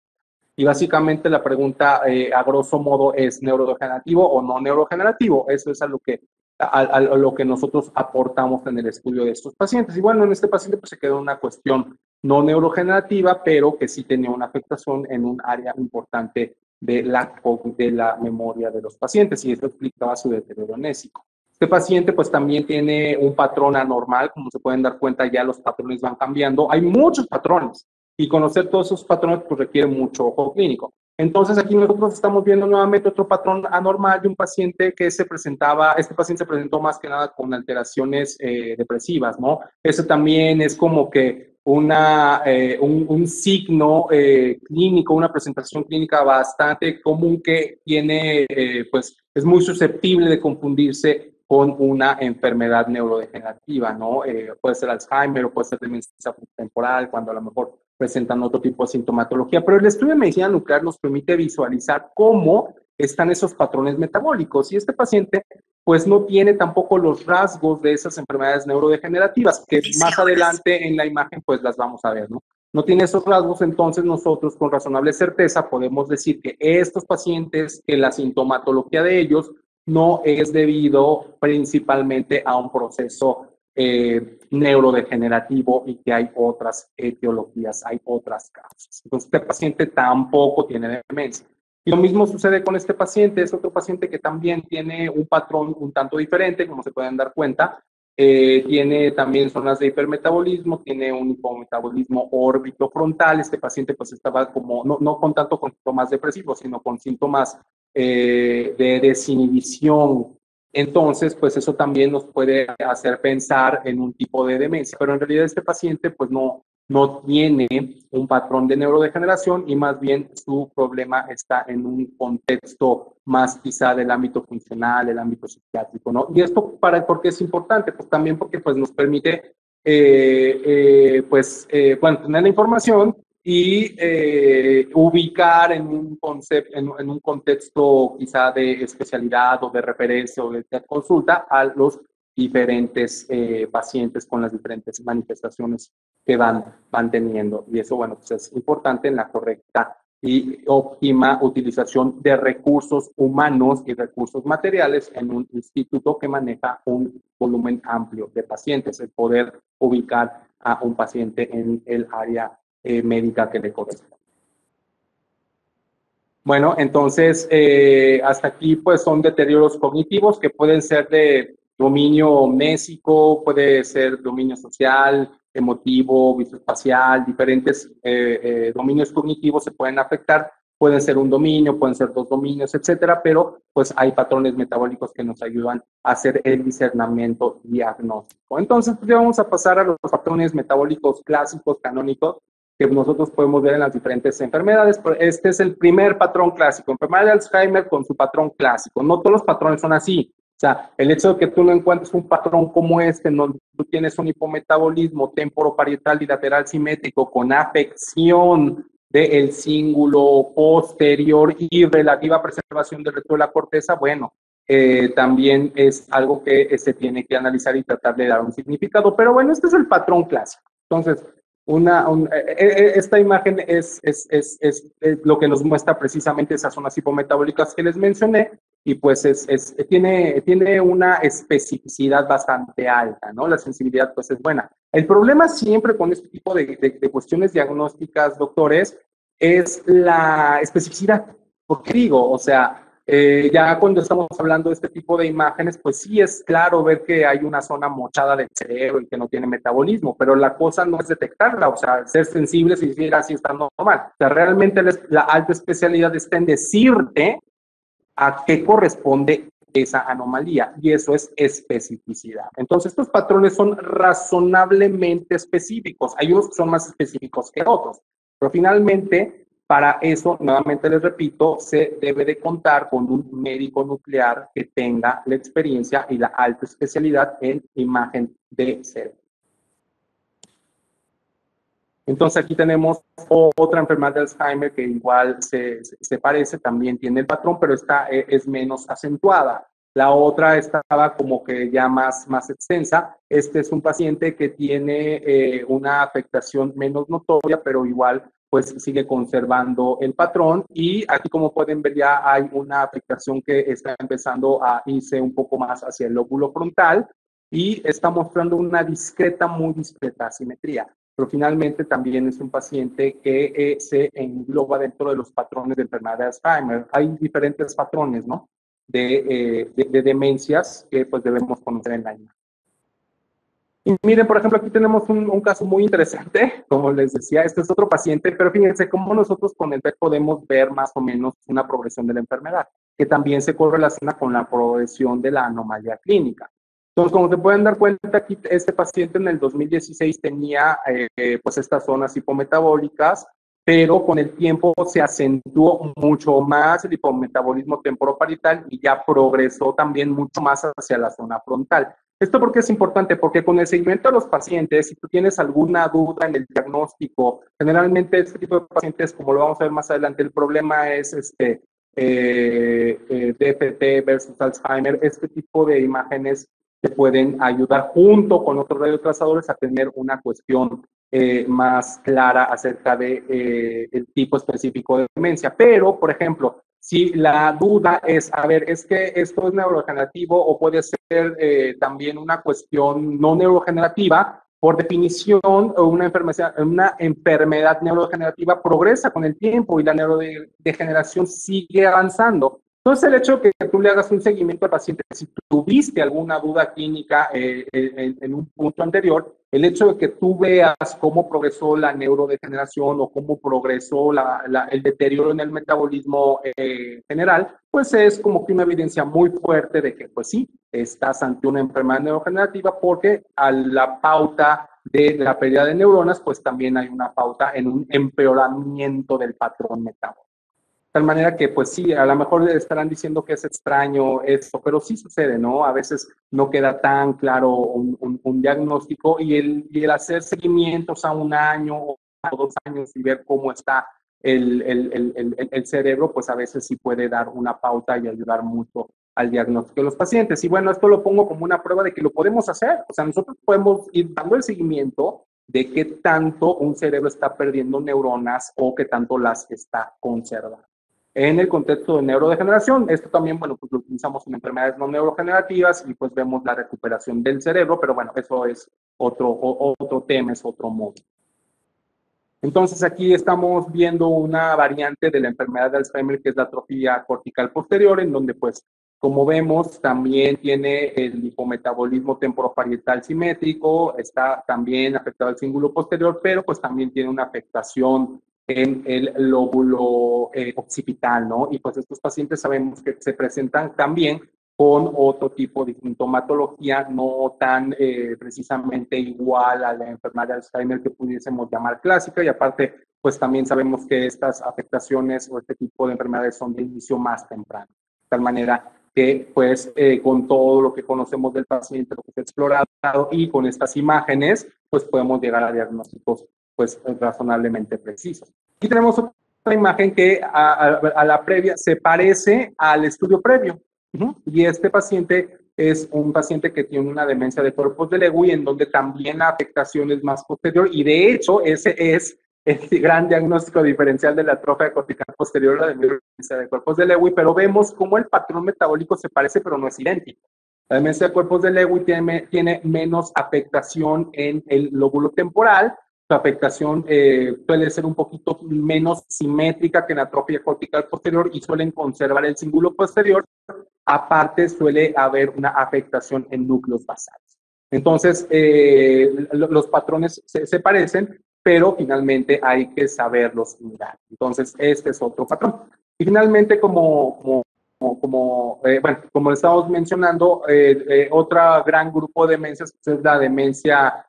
Y básicamente la pregunta a grosso modo es neurodegenerativo o no neurodegenerativo. Eso es a lo que nosotros aportamos en el estudio de estos pacientes. Y bueno, en este paciente pues se quedó una cuestión no neurodegenerativa, pero que sí tenía una afectación en un área importante de la memoria de los pacientes y eso explicaba su deterioro nésico. Este paciente pues también tiene un patrón anormal, como se pueden dar cuenta ya los patrones van cambiando. Hay muchos patrones y conocer todos esos patrones pues requiere mucho ojo clínico. Entonces aquí nosotros estamos viendo nuevamente otro patrón anormal de un paciente que este paciente se presentó más que nada con alteraciones depresivas, ¿no? Eso también es como que un signo clínico, una presentación clínica bastante común que tiene, pues es muy susceptible de confundirse con una enfermedad neurodegenerativa, ¿no? Puede ser Alzheimer o puede ser demencia temporal, cuando a lo mejor presentan otro tipo de sintomatología. Pero el estudio de medicina nuclear nos permite visualizar cómo están esos patrones metabólicos. Y este paciente, pues no tiene tampoco los rasgos de esas enfermedades neurodegenerativas, que más adelante en la imagen, pues las vamos a ver, ¿no? No tiene esos rasgos, entonces nosotros con razonable certeza podemos decir que estos pacientes, que la sintomatología de ellos no es debido principalmente a un proceso neurodegenerativo y que hay otras etiologías, hay otras causas. Entonces, este paciente tampoco tiene demencia. Y lo mismo sucede con este paciente, es otro paciente que también tiene un patrón un tanto diferente, como se pueden dar cuenta. Tiene también zonas de hipermetabolismo, tiene un hipometabolismo órbito-frontal. Este paciente pues estaba como, no con tanto con síntomas depresivos, sino con síntomas de desinhibición. Entonces, pues eso también nos puede hacer pensar en un tipo de demencia, pero en realidad este paciente pues no tiene un patrón de neurodegeneración y más bien su problema está en un contexto más quizá del ámbito funcional, el ámbito psiquiátrico, ¿no? Y esto ¿por qué es importante? Pues también porque pues nos permite bueno, tener la información y ubicar en un concepto, en un contexto quizá de especialidad o de referencia o de consulta a los diferentes pacientes con las diferentes manifestaciones que van teniendo. Y eso, bueno, pues es importante en la correcta y óptima utilización de recursos humanos y recursos materiales en un instituto que maneja un volumen amplio de pacientes, el poder ubicar a un paciente en el área médica que le corresponde. Bueno, entonces, hasta aquí pues son deterioros cognitivos que pueden ser de dominio mésico, puede ser dominio social, emotivo, visoespacial, diferentes dominios cognitivos se pueden afectar Pueden ser un dominio, pueden ser dos dominios, etcétera, pero pues hay patrones metabólicos que nos ayudan a hacer el discernimiento diagnóstico. Entonces, pues ya vamos a pasar a los patrones metabólicos clásicos, canónicos, que nosotros podemos ver en las diferentes enfermedades. Este es el primer patrón clásico, enfermedad de Alzheimer con su patrón clásico. No todos los patrones son así. O sea, el hecho de que tú no encuentres un patrón como este, donde tú tienes un hipometabolismo temporoparietal y lateral simétrico con afección del cíngulo posterior y relativa preservación del resto de la corteza, bueno, también es algo que se tiene que analizar y tratar de dar un significado. Pero bueno, este es el patrón clásico. Entonces, esta imagen es lo que nos muestra precisamente esas zonas hipometabólicas que les mencioné, y pues tiene una especificidad bastante alta, ¿no? La sensibilidad pues es buena. El problema siempre con este tipo de cuestiones diagnósticas, doctores, es la especificidad. ¿Por qué digo? O sea, ya cuando estamos hablando de este tipo de imágenes, pues sí es claro ver que hay una zona mochada del cerebro y que no tiene metabolismo, pero la cosa no es detectarla, o sea, ser sensibles y decir así está normal. O sea, realmente la alta especialidad está en decirte a qué corresponde esa anomalía, y eso es especificidad. Entonces, estos patrones son razonablemente específicos. Hay unos que son más específicos que otros, pero finalmente, para eso, nuevamente les repito, se debe de contar con un médico nuclear que tenga la experiencia y la alta especialidad en imagen de cerebro. Entonces aquí tenemos otra enfermedad de Alzheimer que igual se parece, también tiene el patrón, pero esta es menos acentuada. La otra estaba como que ya más extensa. Este es un paciente que tiene una afectación menos notoria, pero igual pues sigue conservando el patrón, y aquí como pueden ver ya hay una afectación que está empezando a irse un poco más hacia el lóbulo frontal y está mostrando una muy discreta asimetría. Pero finalmente también es un paciente que se engloba dentro de los patrones de enfermedad de Alzheimer. Hay diferentes patrones, ¿no? De demencias que pues debemos conocer en la imagen. Y miren, por ejemplo, aquí tenemos un caso muy interesante, como les decía, este es otro paciente, pero fíjense cómo nosotros con el PET podemos ver más o menos una progresión de la enfermedad, que también se correlaciona con la progresión de la anomalía clínica. Entonces, como se pueden dar cuenta, aquí este paciente en el 2016 tenía pues estas zonas hipometabólicas, pero con el tiempo se acentuó mucho más el hipometabolismo temporoparietal y ya progresó también mucho más hacia la zona frontal. ¿Esto por qué es importante? Porque con el seguimiento de los pacientes, si tú tienes alguna duda en el diagnóstico, generalmente este tipo de pacientes, como lo vamos a ver más adelante, el problema es DFT versus Alzheimer. Este tipo de imágenes te pueden ayudar junto con otros radiotrazadores a tener una cuestión más clara acerca de el tipo específico de demencia. Pero, por ejemplo, si la duda es, a ver, es que esto es neurodegenerativo o puede ser también una cuestión no neurodegenerativa, por definición, una enfermedad neurodegenerativa progresa con el tiempo y la neurodegeneración sigue avanzando. Entonces, el hecho de que tú le hagas un seguimiento al paciente, si tuviste alguna duda clínica en un punto anterior, el hecho de que tú veas cómo progresó la neurodegeneración o cómo progresó el deterioro en el metabolismo general, pues es como que una evidencia muy fuerte de que, pues sí, estás ante una enfermedad neurodegenerativa, porque a la pauta de la pérdida de neuronas, pues también hay una pauta en un empeoramiento del patrón metabólico. De tal manera que, pues sí, a lo mejor estarán diciendo que es extraño esto, pero sí sucede, ¿no? A veces no queda tan claro un diagnóstico, y el hacer seguimientos a un año o 2 años y ver cómo está el cerebro, pues a veces sí puede dar una pauta y ayudar mucho al diagnóstico de los pacientes. Y bueno, esto lo pongo como una prueba de que lo podemos hacer. O sea, nosotros podemos ir dando el seguimiento de qué tanto un cerebro está perdiendo neuronas o qué tanto las está conservando. En el contexto de neurodegeneración, esto también, bueno, pues lo utilizamos en enfermedades no neurogenerativas y pues vemos la recuperación del cerebro, pero bueno, eso es otro tema, es otro modo. Entonces aquí estamos viendo una variante de la enfermedad de Alzheimer, que es la atrofia cortical posterior, en donde pues, como vemos, también tiene el hipometabolismo temporoparietal simétrico, está también afectado el cíngulo posterior, pero pues también tiene una afectación en el lóbulo occipital, ¿no? Y pues estos pacientes sabemos que se presentan también con otro tipo de sintomatología no tan precisamente igual a la enfermedad de Alzheimer que pudiésemos llamar clásica, y aparte, pues también sabemos que estas afectaciones o este tipo de enfermedades son de inicio más temprano, de tal manera que pues con todo lo que conocemos del paciente, lo que se ha explorado y con estas imágenes, pues podemos llegar a diagnósticos pues razonablemente precisos. Aquí tenemos otra imagen que a la previa se parece al estudio previo. Y este paciente es un paciente que tiene una demencia de cuerpos de Lewy, en donde también la afectación es más posterior, y de hecho ese es el gran diagnóstico diferencial de la atrofia cortical posterior a la demencia de cuerpos de Lewy, pero vemos cómo el patrón metabólico se parece, pero no es idéntico. La demencia de cuerpos de Lewy tiene menos afectación en el lóbulo temporal. Su afectación suele ser un poquito menos simétrica que en la atrofia cortical posterior y suelen conservar el cíngulo posterior. Aparte, suele haber una afectación en núcleos basales. Entonces, los patrones se parecen, pero finalmente hay que saberlos mirar. Entonces, este es otro patrón. Y finalmente, como estamos mencionando, otro gran grupo de demencias pues, es la demencia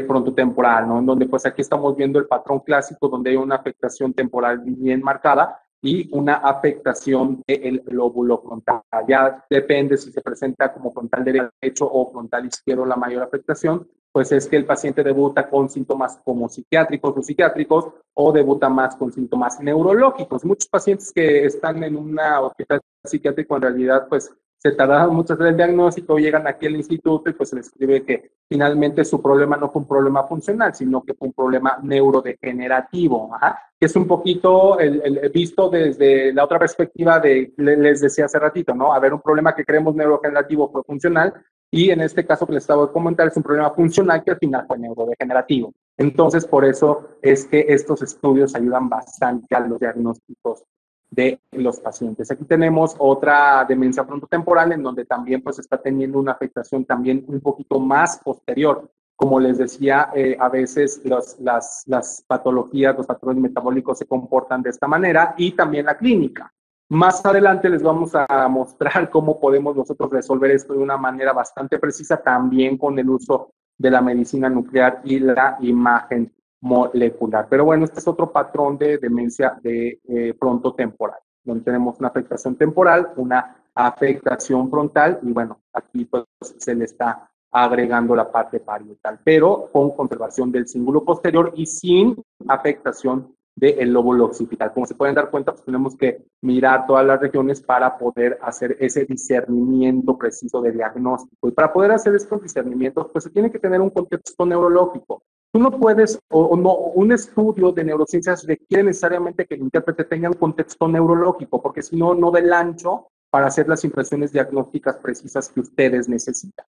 frontotemporal, ¿no? En donde pues aquí estamos viendo el patrón clásico donde hay una afectación temporal bien marcada y una afectación del lóbulo frontal. Ya depende si se presenta como frontal derecho o frontal izquierdo la mayor afectación, pues es que el paciente debuta con síntomas como psiquiátricos o psiquiátricos o debuta más con síntomas neurológicos. Muchos pacientes que están en una hospital psiquiátrico en realidad pues se tardaron mucho en hacer el diagnóstico, llegan aquí al instituto y pues se les escribe que finalmente su problema no fue un problema funcional, sino que fue un problema neurodegenerativo, que es un poquito el visto desde la otra perspectiva de, les decía hace ratito, ¿no? A ver, un problema que creemos neurodegenerativo fue funcional, y en este caso que les estaba de comentar es un problema funcional que al final fue neurodegenerativo. Entonces, por eso es que estos estudios ayudan bastante a los diagnósticos de los pacientes. Aquí tenemos otra demencia frontotemporal en donde también pues está teniendo una afectación también un poquito más posterior. Como les decía, a veces las patologías, los patrones metabólicos se comportan de esta manera, y también la clínica. Más adelante les vamos a mostrar cómo podemos nosotros resolver esto de una manera bastante precisa, también con el uso de la medicina nuclear y la imagen molecular. Pero bueno, este es otro patrón de demencia de frontotemporal, donde tenemos una afectación temporal, una afectación frontal, y bueno, aquí pues se le está agregando la parte parietal, pero con conservación del cíngulo posterior y sin afectación del lóbulo occipital. Como se pueden dar cuenta, pues tenemos que mirar todas las regiones para poder hacer ese discernimiento preciso de diagnóstico. Y para poder hacer estos discernimientos, pues se tiene que tener un contexto neurológico. Tú no puedes, o no, un estudio de neurociencias requiere necesariamente que el intérprete tenga un contexto neurológico, porque si no, no da el ancho para hacer las impresiones diagnósticas precisas que ustedes necesitan.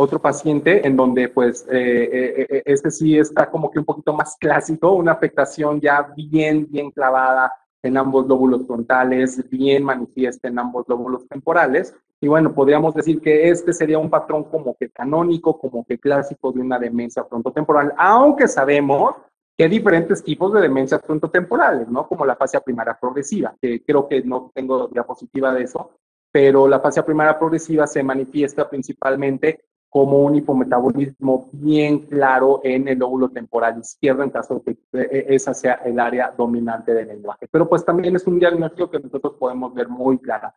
Otro paciente en donde pues este sí está como que un poquito más clásico, una afectación ya bien clavada en ambos lóbulos frontales, bien manifiesta en ambos lóbulos temporales. Y bueno, podríamos decir que este sería un patrón como que canónico, como que clásico de una demencia frontotemporal, aunque sabemos que hay diferentes tipos de demencias frontotemporales, ¿no? Como la fascia primaria progresiva, que creo que no tengo diapositiva de eso, pero la fascia primaria progresiva se manifiesta principalmente como un hipometabolismo bien claro en el lóbulo temporal izquierdo, en caso de que esa sea el área dominante del lenguaje. Pero pues también es un diagnóstico que nosotros podemos ver muy clara.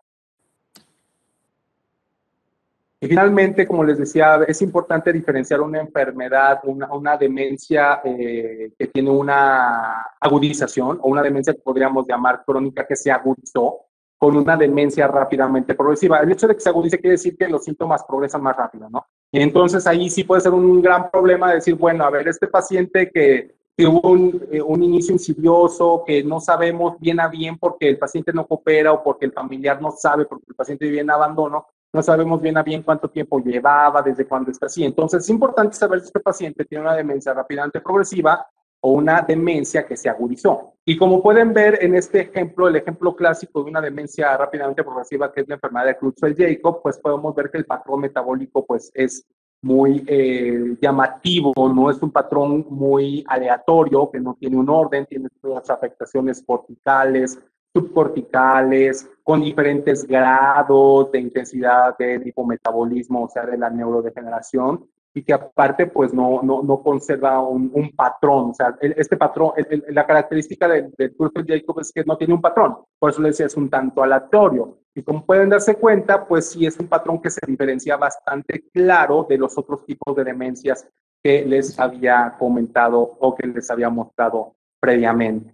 Y finalmente, como les decía, es importante diferenciar una enfermedad, una demencia que tiene una agudización, o una demencia que podríamos llamar crónica que se agudizó, con una demencia rápidamente progresiva. El hecho de que se agudice quiere decir que los síntomas progresan más rápido, ¿no? Y entonces ahí sí puede ser un gran problema decir, bueno, a ver, este paciente que tuvo un inicio insidioso, que no sabemos bien a bien porque el paciente no coopera o porque el familiar no sabe, porque el paciente vive en abandono, no sabemos bien a bien cuánto tiempo llevaba, desde cuándo está así. Entonces es importante saber si este paciente tiene una demencia rápidamente progresiva o una demencia que se agudizó. Y como pueden ver en este ejemplo, el ejemplo clásico de una demencia rápidamente progresiva, que es la enfermedad de Creutzfeldt-Jakob, pues podemos ver que el patrón metabólico pues es muy llamativo, no es un patrón muy aleatorio, que no tiene un orden, tiene todas las afectaciones corticales, subcorticales, con diferentes grados de intensidad del hipometabolismo, o sea, de la neurodegeneración, y que aparte pues no conserva un patrón, o sea, este patrón, la característica del Creutzfeldt-Jakob es que no tiene un patrón, por eso le decía es un tanto aleatorio, y como pueden darse cuenta, pues sí es un patrón que se diferencia bastante claro de los otros tipos de demencias que les había comentado o que les había mostrado previamente.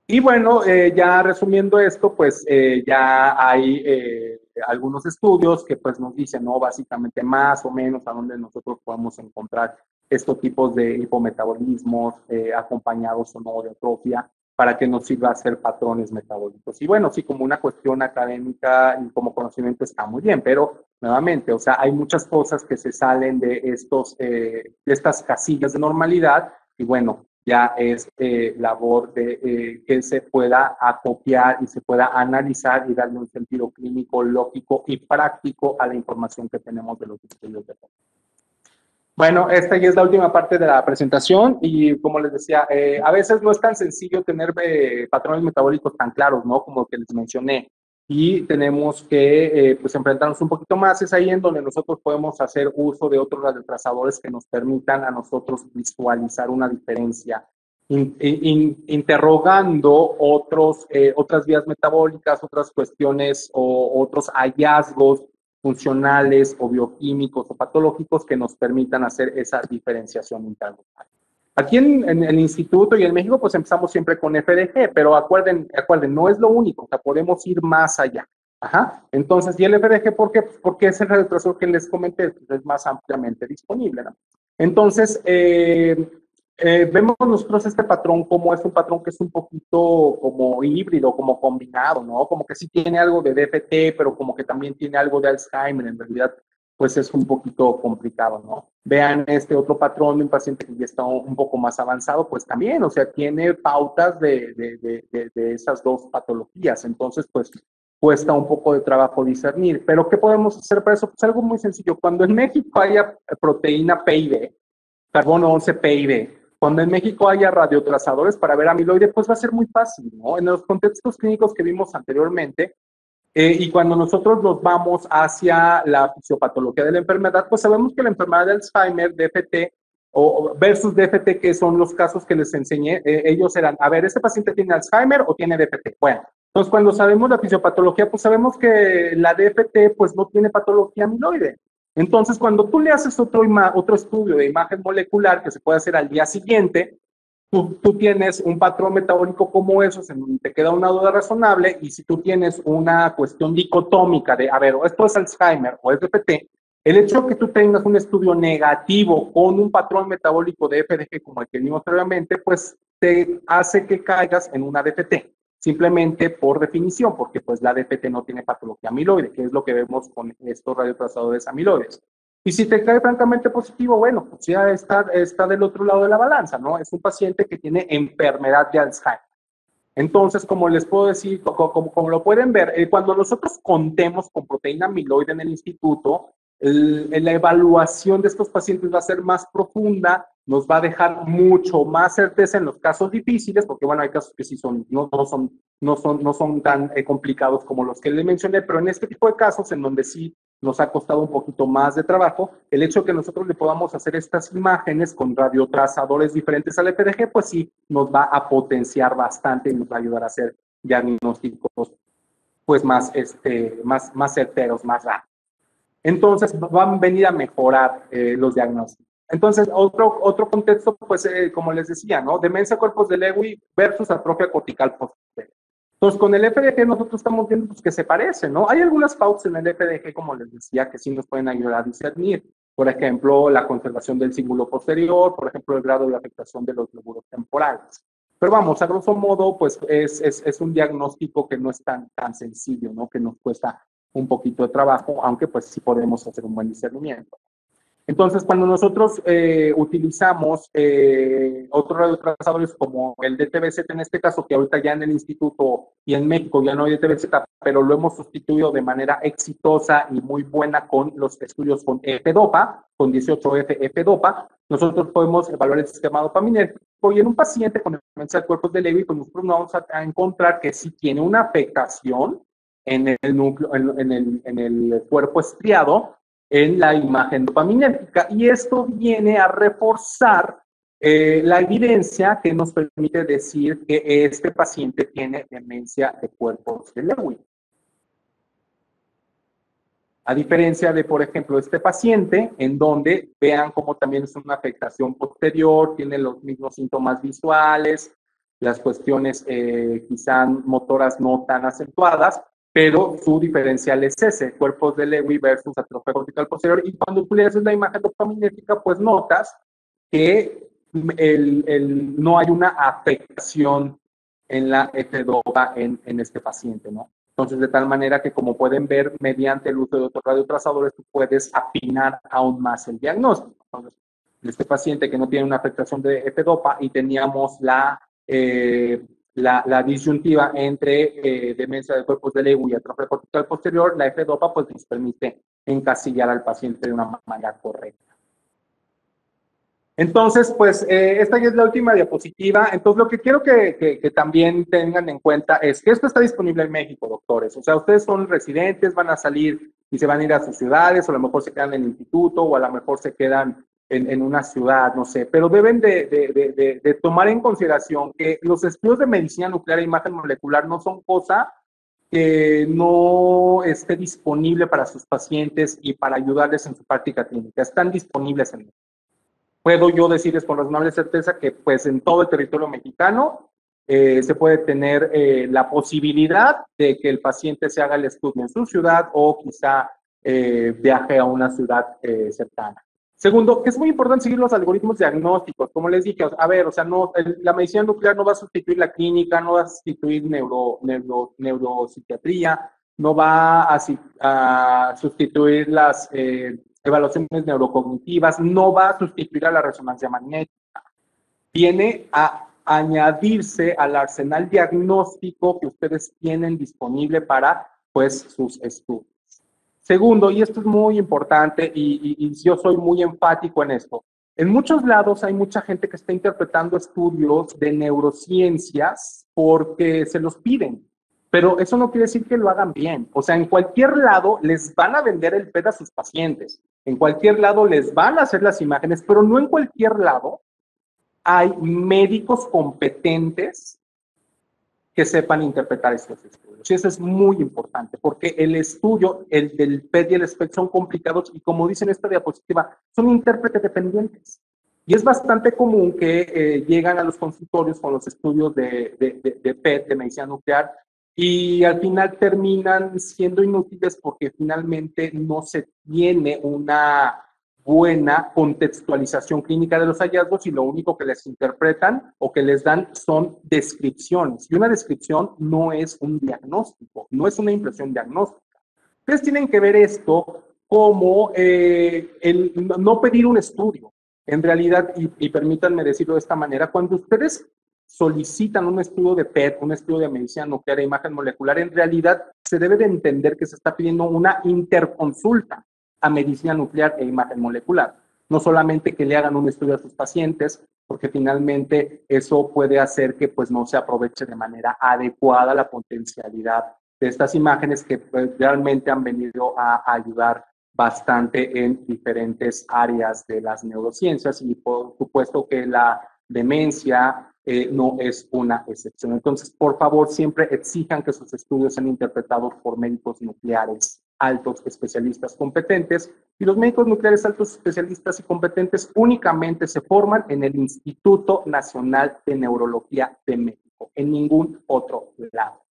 Y bueno, ya resumiendo esto, pues ya hay algunos estudios que pues nos dicen, ¿no? Básicamente más o menos a dónde nosotros podemos encontrar estos tipos de hipometabolismos acompañados o no de atrofia para que nos sirva a hacer patrones metabólicos. Y bueno, sí, como una cuestión académica y como conocimiento está muy bien, pero nuevamente, o sea, hay muchas cosas que se salen de estas casillas de normalidad y bueno, ya es labor de que se pueda acopiar y se pueda analizar y darle un sentido clínico, lógico y práctico a la información que tenemos de los estudios de patrón. Bueno, esta ya es la última parte de la presentación y como les decía, a veces no es tan sencillo tener patrones metabólicos tan claros, ¿no? Como que les mencioné. Y tenemos que pues enfrentarnos un poquito más. Es ahí en donde nosotros podemos hacer uso de otros radiotrazadores que nos permitan a nosotros visualizar una diferencia, interrogando otras vías metabólicas, otras cuestiones o otros hallazgos funcionales o bioquímicos o patológicos que nos permitan hacer esa diferenciación intergrupal. Aquí en el instituto y en México, pues empezamos siempre con FDG, pero acuerden, no es lo único, o sea, podemos ir más allá. Ajá. Entonces, ¿y el FDG por qué? Porque es el radiotrasor que les comenté, es más ampliamente disponible, ¿no? Entonces, vemos nosotros este patrón como es un patrón que es un poquito como híbrido, como combinado, ¿no? Como que sí tiene algo de DFT, pero como que también tiene algo de Alzheimer, en realidad, pues es un poquito complicado, ¿no? Vean este otro patrón de un paciente que ya está un poco más avanzado, pues también, o sea, tiene pautas de esas dos patologías, entonces, pues cuesta un poco de trabajo discernir. Pero, ¿qué podemos hacer para eso? Pues algo muy sencillo. Cuando en México haya proteína PIB, carbono 11 PIB, cuando en México haya radiotrazadores para ver amiloide, pues va a ser muy fácil, ¿no? En los contextos clínicos que vimos anteriormente, y cuando nosotros nos vamos hacia la fisiopatología de la enfermedad, pues sabemos que la enfermedad de Alzheimer, DFT, o versus DFT, que son los casos que les enseñé, ellos eran, a ver, ¿este paciente tiene Alzheimer o tiene DFT? Bueno, entonces cuando sabemos la fisiopatología, pues sabemos que la DFT pues no tiene patología amiloide. Entonces, cuando tú le haces otro estudio de imagen molecular que se puede hacer al día siguiente, tú tienes un patrón metabólico como esos, en donde te queda una duda razonable, y si tú tienes una cuestión dicotómica de, a ver, o esto es Alzheimer o es DPT, el hecho de que tú tengas un estudio negativo con un patrón metabólico de FDG como el que vimos previamente, pues te hace que caigas en una DPT, simplemente por definición, porque pues la DPT no tiene patología amiloide, que es lo que vemos con estos radiotrazadores amiloides. Y si te cae francamente positivo, bueno, pues ya está del otro lado de la balanza, ¿no? Es un paciente que tiene enfermedad de Alzheimer. Entonces, como les puedo decir, como lo pueden ver, cuando nosotros contemos con proteína amiloide en el instituto, la evaluación de estos pacientes va a ser más profunda, nos va a dejar mucho más certeza en los casos difíciles, porque bueno, hay casos que sí no son tan complicados como los que les mencioné, pero en este tipo de casos, en donde sí nos ha costado un poquito más de trabajo, el hecho de que nosotros le podamos hacer estas imágenes con radiotrazadores diferentes al FDG, pues sí nos va a potenciar bastante y nos va a ayudar a hacer diagnósticos pues más certeros, más rápidos. Entonces van a venir a mejorar los diagnósticos. Entonces, otro contexto, pues como les decía, ¿no? Demencia corpus de Lewy versus atrofia cortical posterior. Entonces, con el FDG nosotros estamos viendo pues, que se parece, ¿no? Hay algunas pautas en el FDG, como les decía, que sí nos pueden ayudar a discernir. Por ejemplo, la conservación del cíngulo posterior, por ejemplo, el grado de afectación de los lóbulos temporales. Pero vamos, a grosso modo, pues es un diagnóstico que no es tan sencillo, ¿no? Que nos cuesta un poquito de trabajo, aunque pues sí podemos hacer un buen discernimiento. Entonces, cuando nosotros utilizamos otros radiotrasadores como el DTBZ en este caso, que ahorita ya en el instituto y en México ya no hay DTBZ, pero lo hemos sustituido de manera exitosa y muy buena con los estudios con F-Dopa, con 18F F-Dopa, nosotros podemos evaluar el sistema dopaminérgico y en un paciente con demencia de cuerpos de Lewy, pues nosotros vamos a encontrar que sí tiene una afectación en el núcleo, en el cuerpo estriado, en la imagen dopaminérgica. Y esto viene a reforzar la evidencia que nos permite decir que este paciente tiene demencia de cuerpos de Lewy. A diferencia de, por ejemplo, este paciente, en donde vean cómo también es una afectación posterior, tiene los mismos síntomas visuales, las cuestiones quizá motoras no tan acentuadas, pero su diferencial es ese, cuerpos de Lewy versus atrofia cortical posterior. Y cuando tú le haces la imagen dopaminética, pues notas que no hay una afectación en la F-dopa en este paciente, ¿no? Entonces, de tal manera que, como pueden ver, mediante el uso de otros radiotrazadores, tú puedes afinar aún más el diagnóstico. Entonces, este paciente que no tiene una afectación de F-dopa y teníamos la disyuntiva entre demencia de cuerpos de Lewy y atrofia cortical posterior, la F-dopa pues nos permite encasillar al paciente de una manera correcta. Entonces, pues esta ya es la última diapositiva. Entonces, lo que quiero que también tengan en cuenta es que esto está disponible en México, doctores. O sea, ustedes son residentes, van a salir y se van a ir a sus ciudades, o a lo mejor se quedan en el instituto, o a lo mejor se quedan en una ciudad, no sé. Pero deben de tomar en consideración que los estudios de medicina nuclear e imagen molecular no son cosa que no esté disponible para sus pacientes y para ayudarles en su práctica clínica. Están disponibles en México. Puedo yo decirles con razonable certeza que pues en todo el territorio mexicano se puede tener la posibilidad de que el paciente se haga el estudio en su ciudad o quizá viaje a una ciudad cercana. Segundo, que es muy importante seguir los algoritmos diagnósticos. Como les dije, a ver, o sea, no, la medicina nuclear no va a sustituir la clínica, no va a sustituir neuropsiquiatría, no va a sustituir las evaluaciones neurocognitivas, no va a sustituir a la resonancia magnética. Viene a añadirse al arsenal diagnóstico que ustedes tienen disponible para, pues, sus estudios. Segundo, y esto es muy importante, y yo soy muy enfático en esto, en muchos lados hay mucha gente que está interpretando estudios de neurociencias porque se los piden, pero eso no quiere decir que lo hagan bien. O sea, en cualquier lado les van a vender el PET a sus pacientes, en cualquier lado les van a hacer las imágenes, pero no en cualquier lado hay médicos competentes que sepan interpretar estos estudios. Y eso es muy importante, porque el estudio, el del PET y el SPECT son complicados y, como dice en esta diapositiva, son intérpretes dependientes. Y es bastante común que llegan a los consultorios con los estudios de PET, de medicina nuclear, y al final terminan siendo inútiles porque finalmente no se tiene una buena contextualización clínica de los hallazgos y lo único que les interpretan o que les dan son descripciones. Y una descripción no es un diagnóstico, no es una impresión diagnóstica. Ustedes tienen que ver esto como el no pedir un estudio. En realidad, y permítanme decirlo de esta manera, cuando ustedes solicitan un estudio de PET, un estudio de medicina nuclear e imagen molecular, en realidad se debe de entender que se está pidiendo una interconsulta a medicina nuclear e imagen molecular. No solamente que le hagan un estudio a sus pacientes, porque finalmente eso puede hacer que pues, no se aproveche de manera adecuada la potencialidad de estas imágenes que pues, realmente han venido a ayudar bastante en diferentes áreas de las neurociencias y por supuesto que la demencia no es una excepción. Entonces, por favor, siempre exijan que sus estudios sean interpretados por médicos nucleares altos especialistas competentes, y los médicos nucleares altos especialistas y competentes únicamente se forman en el Instituto Nacional de Neurología de México, en ningún otro lado.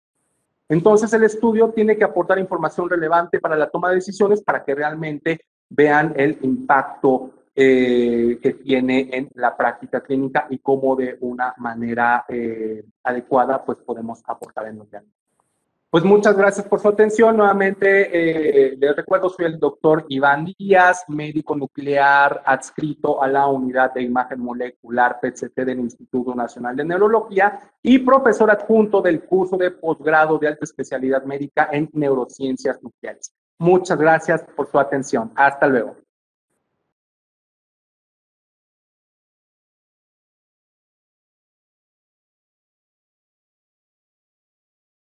Entonces, el estudio tiene que aportar información relevante para la toma de decisiones para que realmente vean el impacto que tiene en la práctica clínica y cómo de una manera adecuada pues podemos aportar en los diagnósticos. Pues muchas gracias por su atención. Nuevamente, les recuerdo, soy el doctor Iván Díaz, médico nuclear adscrito a la unidad de imagen molecular PET-CT del Instituto Nacional de Neurología y profesor adjunto del curso de posgrado de alta especialidad médica en neurociencias nucleares. Muchas gracias por su atención. Hasta luego.